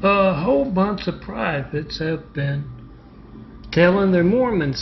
A whole bunch of privates have been telling their Mormon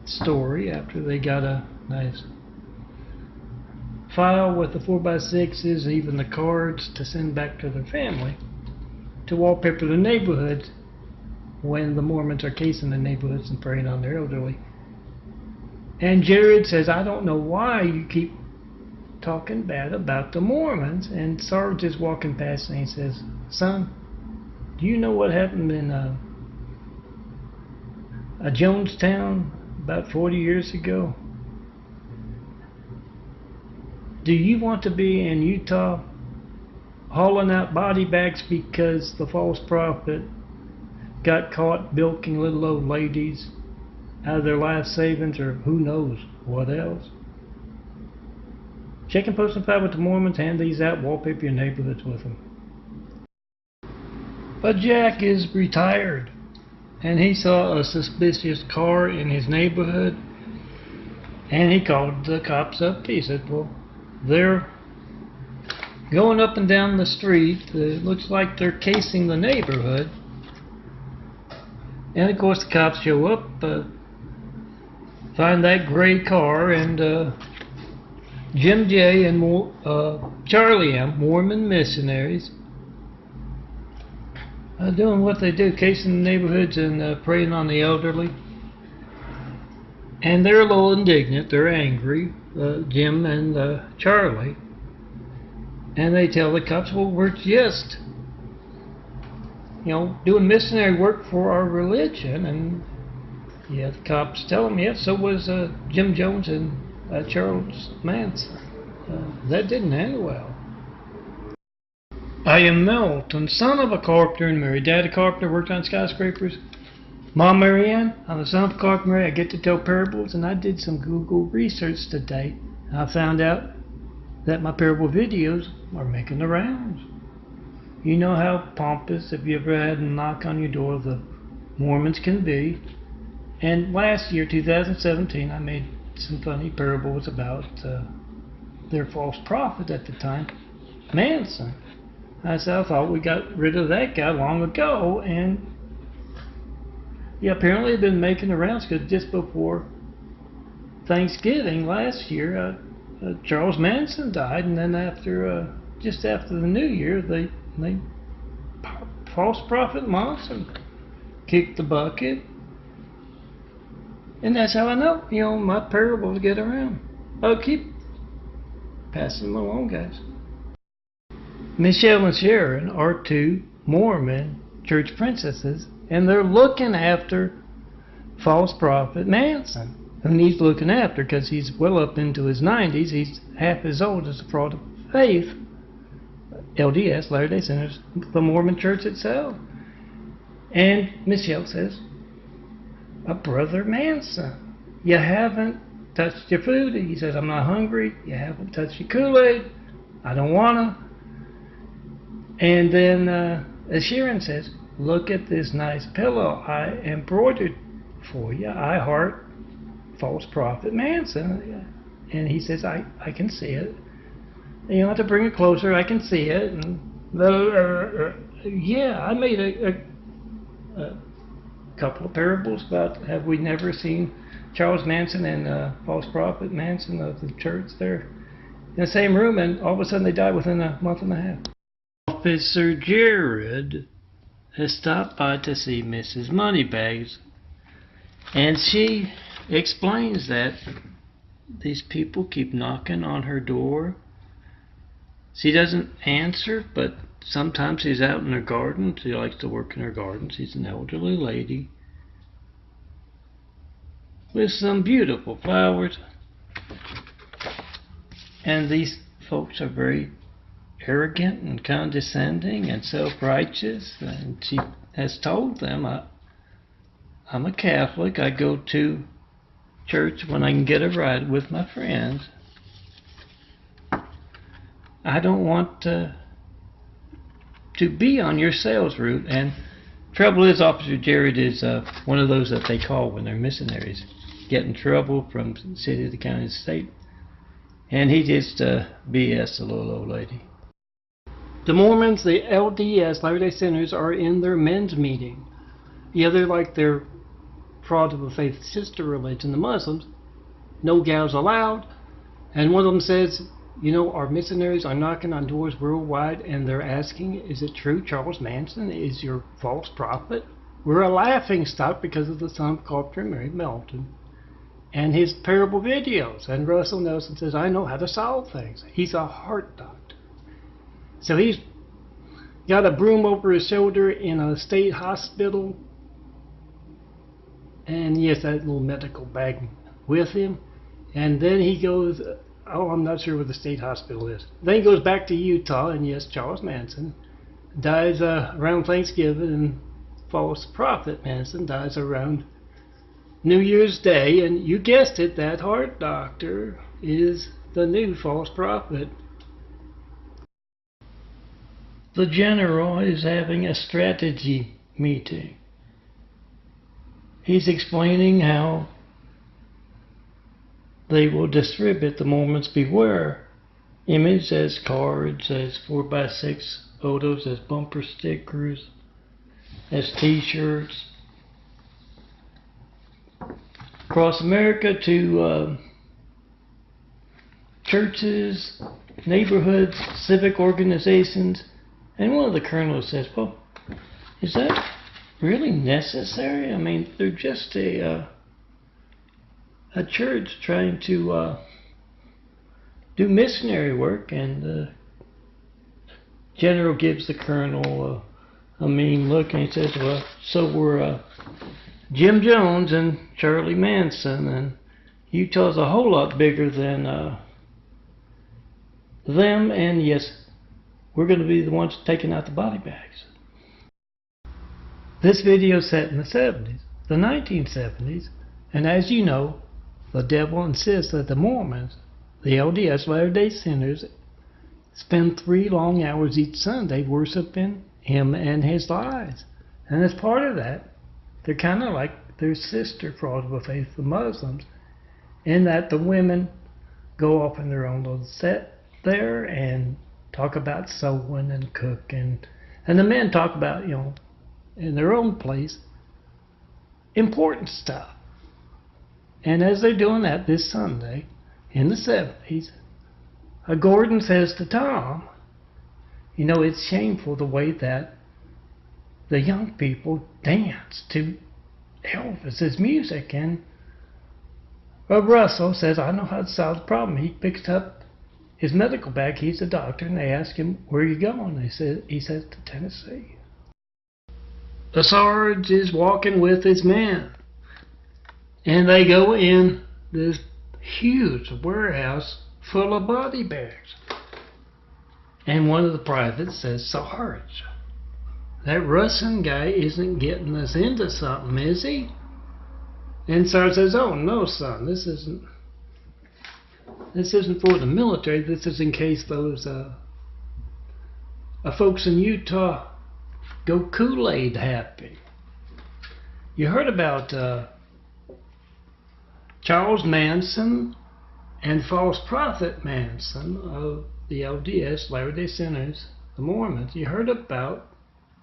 story after they got a nice file with the 4x6s, even the cards to send back to their family to wallpaper the neighborhoods when the Mormons are casing the neighborhoods and preying on their elderly. And Jared says, I don't know why you keep talking bad about the Mormons. And Sarge is walking past and he says, son, do you know what happened in a Jonestown about 40 years ago? Do you want to be in Utah hauling out body bags because the false prophet got caught bilking little old ladies out of their life savings, or who knows what else? Check and post and file with the Mormons, hand these out, wallpaper your neighborhoods with them. But Jack is retired, and he saw a suspicious car in his neighborhood, and he called the cops up. He said, well, they're going up and down the street. It looks like they're casing the neighborhood. And of course the cops show up, find that gray car, and Jim J. and Charlie M., Mormon missionaries, doing what they do, casing the neighborhoods and preying on the elderly. And they're a little indignant, they're angry, Jim and Charlie. And they tell the cops, well, we're just, doing missionary work for our religion. And yeah, the cops tell them, yeah, so was Jim Jones and Charles Manson. That didn't end well. I am Milton, son of a carpenter and married. Dad a carpenter, worked on skyscrapers. Mom Marianne, I'm the son of a carpenter. I get to tell parables, and I did some Google research today. I found out that my parable videos are making the rounds. You know how pompous, if you ever had a knock on your door, the Mormons can be. And last year, 2017, I made some funny parables about their false prophet at the time, Manson. I thought we got rid of that guy long ago, and yeah, apparently they've been making the rounds because just before Thanksgiving last year, Charles Manson died, and then just after the New Year, they false prophet Manson kicked the bucket, and that's how I know. My parables get around. I'll keep passing them along, guys. Michelle and Sharon are two Mormon church princesses, and they're looking after false prophet Manson, who needs looking after because he's well up into his 90s. He's half as old as the Fraud of Faith, LDS, Latter-day Saints, the Mormon church itself. And Michelle says, Brother Manson, you haven't touched your food. He says, I'm not hungry. You haven't touched your Kool-Aid. I don't want to. And then as Sharon says, look at this nice pillow I embroidered for you. I heart false prophet Manson. And he says, I can see it. You don't have to bring it closer. I can see it. And yeah, I made a couple of parables about have we never seen Charles Manson and false prophet Manson of the church there in the same room, and all of a sudden they died within a month and a half. Officer Jared has stopped by to see Mrs. Moneybags, and she explains that these people keep knocking on her door. She doesn't answer, but sometimes she's out in her garden. She likes to work in her garden. She's an elderly lady with some beautiful flowers, and these folks are very arrogant and condescending and self-righteous, and she has told them, I'm a Catholic. I go to church when I can get a ride with my friends. I don't want to be on your sales route. And trouble is, Officer Jared is one of those that they call when they're missionaries, get in trouble from the city, the county, the state, and he just BS the little old lady. The Mormons, the LDS, Latter-day Saints, are in their men's meeting. Yeah, they're like their fraud of the faith sister religion, the Muslims. No gals allowed. And one of them says, you know, our missionaries are knocking on doors worldwide and they're asking, is it true Charles Manson is your false prophet? We're a laughing stock because of the son of Carpenter Mary Melton and his parable videos. And Russell Nelson says, I know how to solve things. He's a heart doctor. So he's got a broom over his shoulder in a state hospital. And yes, that little medical bag with him. And then he goes, oh, I'm not sure where the state hospital is. Then he goes back to Utah, and yes, Charles Manson dies around Thanksgiving, and false prophet Manson dies around New Year's Day. And you guessed it, that heart doctor is the new false prophet. The general is having a strategy meeting. He's explaining how they will distribute the Mormons Beware image as cards, as 4x6 photos, as bumper stickers, as t-shirts. Across America to churches, neighborhoods, civic organizations. And one of the colonels says, well, is that really necessary? I mean, they're just a church trying to do missionary work. And the general gives the colonel a mean look, and he says, well, so were Jim Jones and Charlie Manson, and Utah's a whole lot bigger than them, and yes, we're going to be the ones taking out the body bags. This video is set in the 70s, the 1970s, and as you know, the devil insists that the Mormons, the LDS, Latter-day Saints, spend 3 long hours each Sunday worshiping him and his lies. And as part of that, they're kind of like their sister fraud of the faith, the Muslims, in that the women go off in their own little set there and talk about sewing and cooking, and the men talk about, you know, in their own place, important stuff. And as they're doing that this Sunday, in the 70s, Gordon says to Tom, you know, it's shameful the way that the young people dance to Elvis's music. And Russell says, I know how to solve the problem. He picks up his medical bag. He's a doctor, and they ask him, where are you going? He says, to Tennessee. The Sarge is walking with his men, and they go in this huge warehouse full of body bags. And one of the privates says, Sarge, that Russian guy isn't getting us into something, is he? And Sarge says, oh no, son, this isn't for the military. This is in case those folks in Utah go Kool-Aid happy. You heard about Charles Manson and false prophet Manson of the LDS, Latter-day Saints, the Mormons. You heard about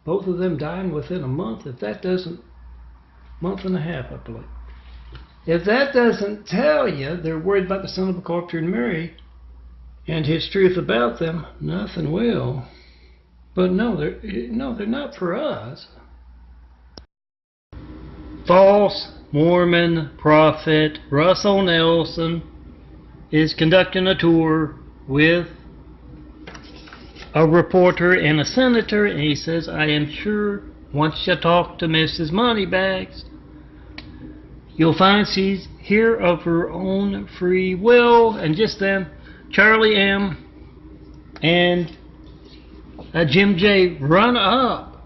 both of them dying within a month. If that doesn't, month and a half, I believe. If that doesn't tell you they're worried about the son of Carpenter and Mary and his truth about them, nothing will. But no, they're not for us. False Mormon prophet Russell Nelson is conducting a tour with a reporter and a senator, and he says, I am sure once you talk to Mrs. Moneybags, you'll find she's here of her own free will. And just then, Charlie M. and Jim J. run up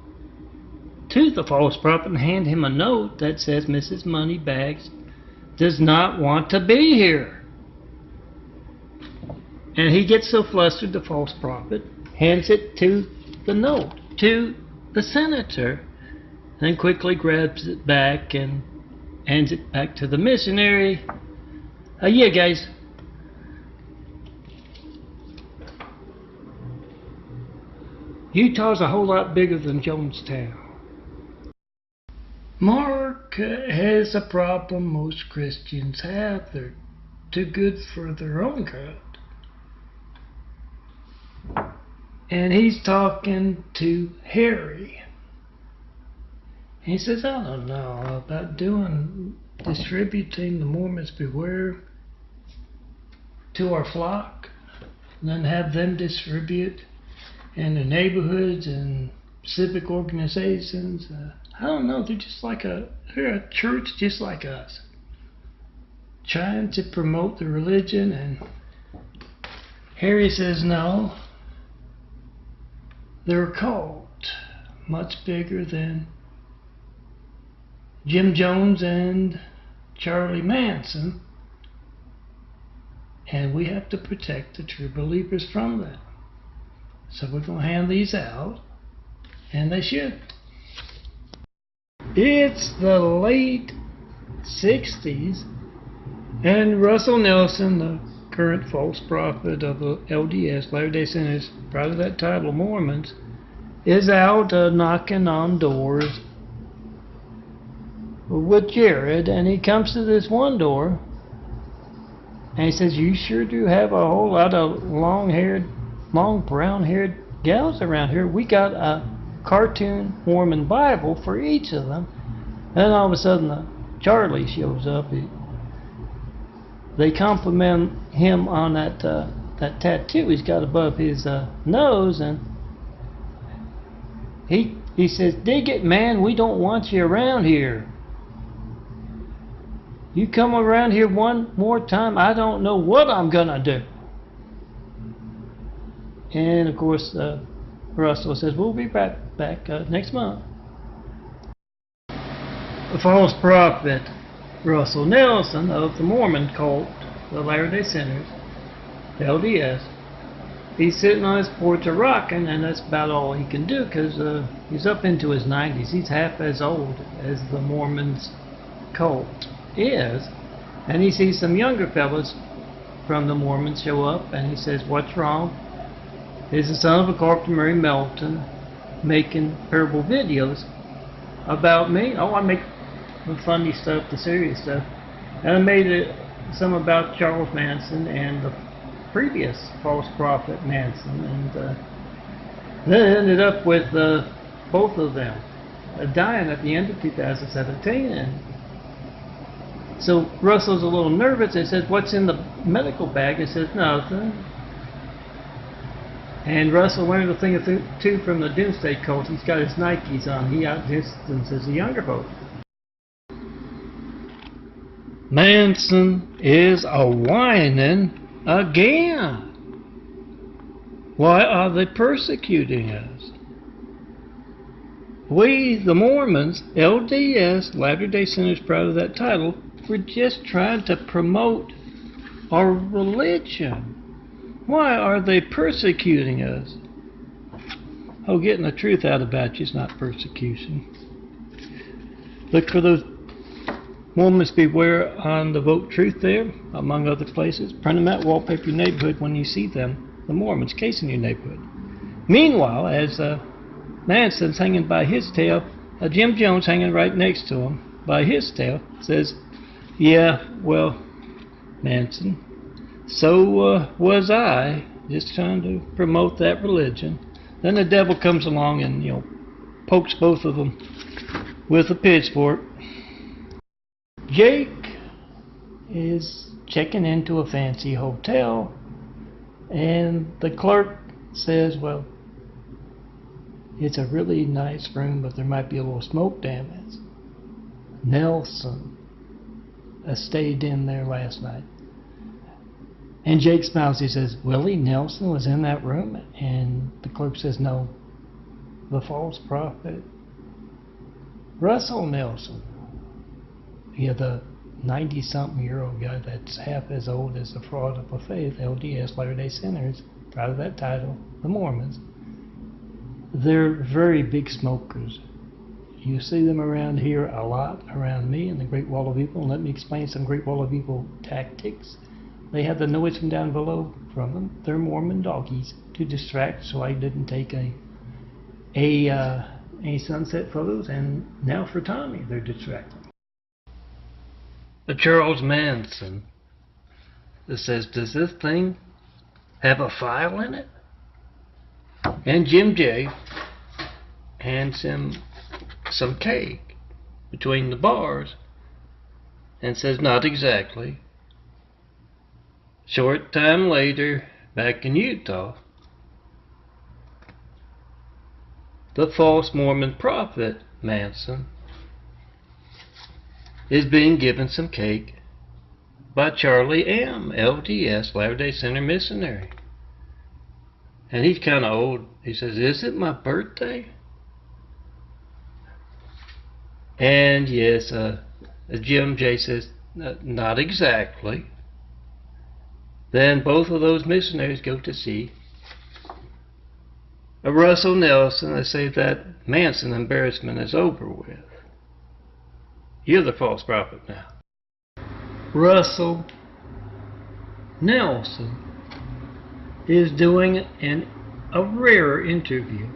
to the false prophet and hand him a note that says Mrs. Moneybags does not want to be here. And he gets so flustered, the false prophet hands it to the note, to the senator, then quickly grabs it back and hands it back to the missionary. Yeah, guys. Utah's a whole lot bigger than Jonestown. Mark has a problem most Christians have. They're too good for their own good. And he's talking to Harry. He says, I don't know about distributing the Mormons Beware to our flock, and then have them distribute in the neighborhoods and civic organizations. I don't know, they're a church just like us, trying to promote the religion. And Harry says, no, they're a cult, much bigger than Jim Jones and Charlie Manson, and we have to protect the true believers from that. So we're going to hand these out, and they should. It's the late 60s, and Russell Nelson, the current false prophet of the LDS, Latter-day Saints, proud of that title, Mormons, is out knocking on doors with Jared, and he comes to this one door, and he says, you sure do have a whole lot of long brown-haired gals around here. We got a cartoon Mormon Bible for each of them. And all of a sudden, Charlie shows up. They compliment him on that tattoo he's got above his nose, and he says, dig it, man, we don't want you around here. You come around here one more time, I don't know what I'm gonna do. And of course, Russell says, we'll be back next month. The false prophet Russell Nelson of the Mormon cult, the Latter-day Saints, the LDS, he's sitting on his porch rocking, and that's about all he can do, because he's up into his 90s. He's half as old as the Mormons cult is. And he sees some younger fellas from the Mormons show up, and he says, what's wrong? He's the son of a carpenter, Mary Melton, making parable videos about me. Oh, I make the funny stuff, the serious stuff. And I made some about Charles Manson and the previous false prophet Manson. And then it ended up with both of them dying at the end of 2017. And so Russell's a little nervous. He says, what's in the medical bag? He says, nothing. And Russell learned a thing or two from the Doomsday Cult. He's got his Nikes on. He outdistances the younger folk. Manson is a-whining again. Why are they persecuting us? We, the Mormons, LDS, Latter-day Saints, proud of that title, we're just trying to promote our religion. Why are they persecuting us? Oh, getting the truth out about you is not persecution. Look for those Mormons Beware on the Vote Truth there, among other places. Print them out, wallpaper your neighborhood when you see them. The Mormons casing your neighborhood. Meanwhile, as Manson's hanging by his tail, Jim Jones hanging right next to him by his tail says, yeah, well, Manson, so was I, just trying to promote that religion. Then the devil comes along and, pokes both of them with a pitchfork. Jake is checking into a fancy hotel, and the clerk says, well, it's a really nice room, but there might be a little smoke damage. Nelson stayed in there last night. And Jake smiles. He says, Willie Nelson was in that room? And the clerk says, no, the false prophet Russell Nelson. Yeah, the 90-something-year-old guy that's half as old as the fraud of the faith, LDS, Latter-day Saints, proud of that title, the Mormons. They're very big smokers. You see them around here a lot, around me and the Great Wall of Evil. And let me explain some Great Wall of Evil tactics. They have the noise from down below from them. They're Mormon doggies to distract, so I didn't take a a sunset photos, and now for Tommy, they're distracting. Charles Manson that says, "Does this thing have a file in it?" And Jim J hands him some cake between the bars and says, "Not exactly." Short time later, back in Utah, the false Mormon prophet Manson is being given some cake by Charlie M., LDS, Latter-day Saint missionary. And he's kind of old. He says, "Is it my birthday?" And yes, Jim J says, "Not exactly." Then both of those missionaries go to see Russell Nelson. They say that Manson embarrassment is over with. You're the false prophet now. Russell Nelson is doing a rare interview.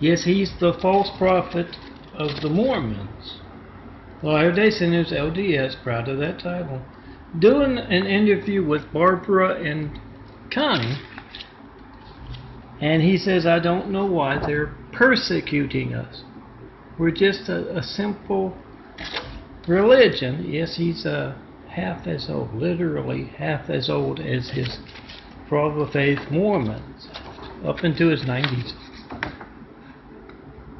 Yes, he's the false prophet of the Mormons. Latter-day Saints, LDS, proud of that title. Doing an interview with Barbara and Connie. And he says, "I don't know why they're persecuting us. We're just a simple religion." Yes, he's half as old, literally half as old as his Father of Faith Mormons, up into his 90s.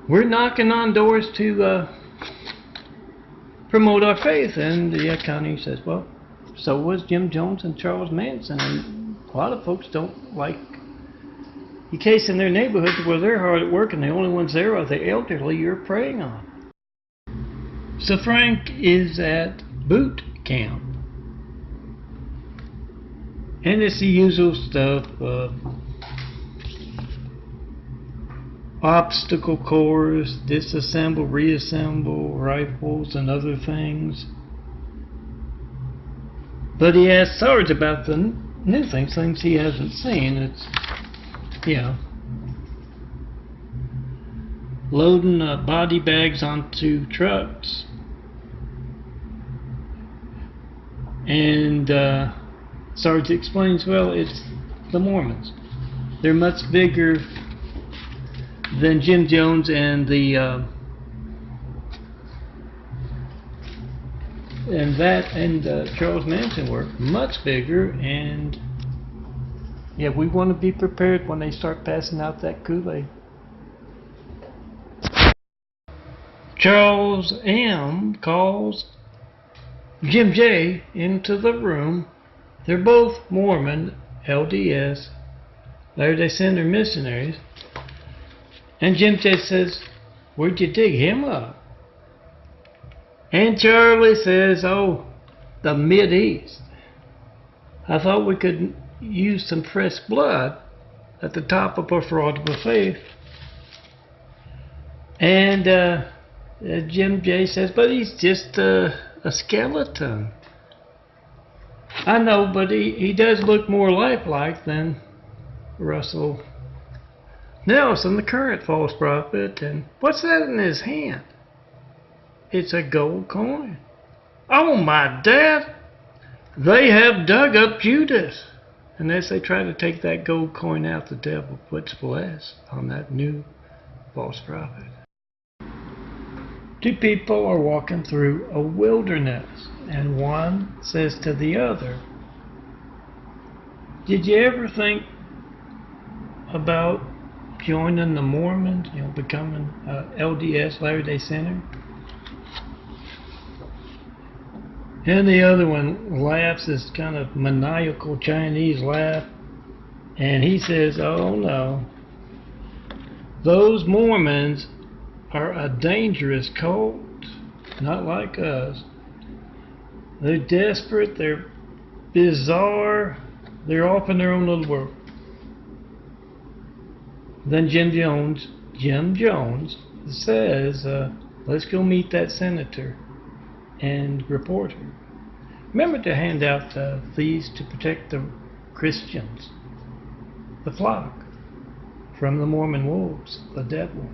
We're knocking on doors to promote our faith. And Connie says, "Well, so was Jim Jones and Charles Manson." And a lot of folks don't like the case in their neighborhoods where they're hard at work and the only ones there are the elderly you're preying on. So Frank is at boot camp. And it's the usual stuff, obstacle course, disassemble, reassemble, rifles and other things. But he asks Sarge about the new things he hasn't seen. It's, loading body bags onto trucks. And Sarge explains, well, it's the Mormons. They're much bigger than Jim Jones and Charles Manson were. Much bigger, and we want to be prepared when they start passing out that Kool-Aid. Charles M. calls Jim J. into the room. They're both Mormon, LDS, Latter-day Saint missionaries. And Jim J. says, "Where'd you dig him up?" And Charlie says, "Oh, the Mideast. I thought we could use some fresh blood at the top of our fraud of faith." And Jim J. says, "But he's just a skeleton." "I know, but he does look more lifelike than Russell Nelson, the current false prophet." And what's that in his hand? It's a gold coin. "Oh my dad, they have dug up Judas." And as they try to take that gold coin out, the devil puts bless on that new false prophet. Two people are walking through a wilderness, and one says to the other, "Did you ever think about joining the Mormons, becoming LDS, Latter-day Saint?" And the other one laughs, this kind of maniacal Chinese laugh, and he says, "Oh no, those Mormons are a dangerous cult, not like us. They're desperate, they're bizarre, they're off in their own little world." Then Jim Jones says, "Let's go meet that senator and reporter. Remember to hand out these to protect the Christians, the flock, from the Mormon wolves, the devil.